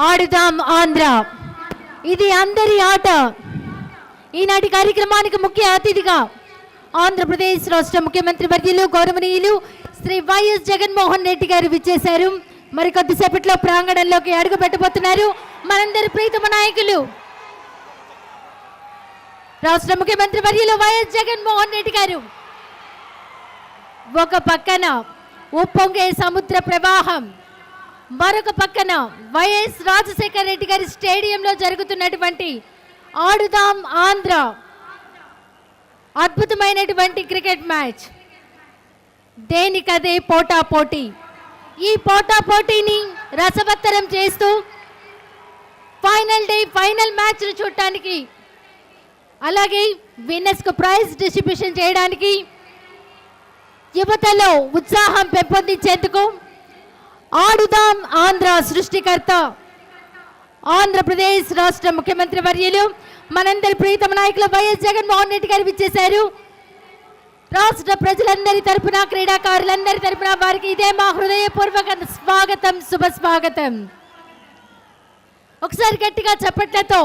ఆడుదాం ఆంధ్ర, ఇది అందరి ఆట. ఈనాటి కార్యక్రమానికి ముఖ్య అతిథిగా ఆంధ్రప్రదేశ్ రాష్ట్ర ముఖ్యమంత్రి వర్యులు గౌరవనీయులు శ్రీ వైఎస్ జగన్మోహన్ రెడ్డి గారు విచ్చేశారు. మరి కొద్దిసేపట్లో ప్రాంగణంలోకి అడుగు పెట్టబోతున్నారు మనందరి ప్రీతమ నాయకులు రాష్ట్ర ముఖ్యమంత్రి వర్యులు వైఎస్ జగన్మోహన్ రెడ్డి గారు. ఒక పక్కన ఉప్పొంగే సముద్ర ప్రవాహం, మరొక పక్కన వైఎస్ రాజశేఖర రెడ్డి గారి స్టేడియంలో జరుగుతున్నటువంటి ఆడుదాం ఆంధ్ర అద్భుతమైనటువంటి క్రికెట్ మ్యాచ్. దేనికదే పోటా పోటీ. ఈ పోటా పోటీని రసవత్తరం చేస్తూ ఫైనల్ డే ఫైనల్ మ్యాచ్ చూడటానికి, అలాగే విన్నర్స్ కు ప్రైజ్ డిస్ట్రిబ్యూషన్ చేయడానికి, యువతలో ఉత్సాహం పెంపొందించేందుకు ఆడుదాం ఆంధ్ర సృష్టికర్త ఆంధ్రప్రదేశ్ రాష్ట్ర ముఖ్యమంత్రి వర్యులు మనందరి ప్రీతమ నాయకులు వైఎస్ జగన్మోహన్ రెడ్డి గారు విచ్చేశారు. రాష్ట్ర ప్రజలందరి తరపున, క్రీడాకారులందరి తరపున వారికి ఇదే మా హృదయపూర్వక స్వాగతం, శుభ స్వాగతం. ఒకసారి గట్టిగా చప్పట్లతో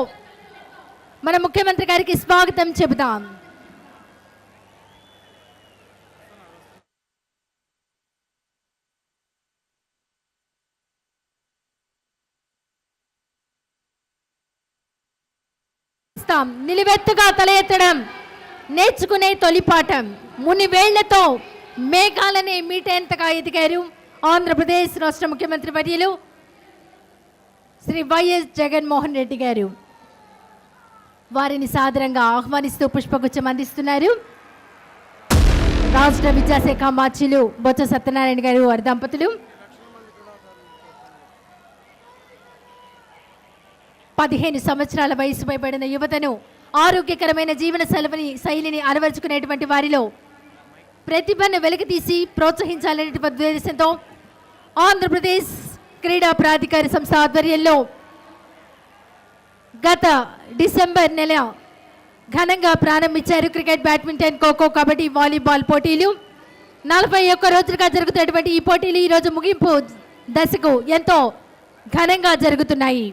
మన ముఖ్యమంత్రి గారికి స్వాగతం చెబుదాం. నిలువెత్తుగా తల ఎత్తడం నేర్చుకునే తొలిపాఠం. మునివేళ్లతో మేఘాలనే మీటేంతగా ఎదిగారు ఆంధ్రప్రదేశ్ రాష్ట్ర ముఖ్యమంత్రి వర్యులు శ్రీ వైఎస్ జగన్మోహన్ రెడ్డి గారు. వారిని సాదరంగా ఆహ్వానిస్తూ పుష్పగుచ్చం అందిస్తున్నారు రాష్ట్ర విద్యాశాఖ మార్చిలు బొత్స సత్యనారాయణ గారు, వారి దంపతులు. 15 సంవత్సరాల వయసు పైబడిన యువతను ఆరోగ్యకరమైన జీవన శైలిని అలవర్చుకునేటువంటి వారిలో ప్రతిభను వెలికితీసి ప్రోత్సహించాలనే ఉద్దేశంతో ఆంధ్రప్రదేశ్ క్రీడా ప్రాధికార సంస్థ ఆధ్వర్యంలో గత డిసెంబర్ నెల ఘనంగా ప్రారంభించారు cricket, badminton, kho kho, kabaddi, volleyball పోటీలు. 41 రోజులుగా జరుగుతున్నటువంటి ఈ పోటీలు ఈరోజు ముగింపు దశకు ఎంతో ఘనంగా జరుగుతున్నాయి.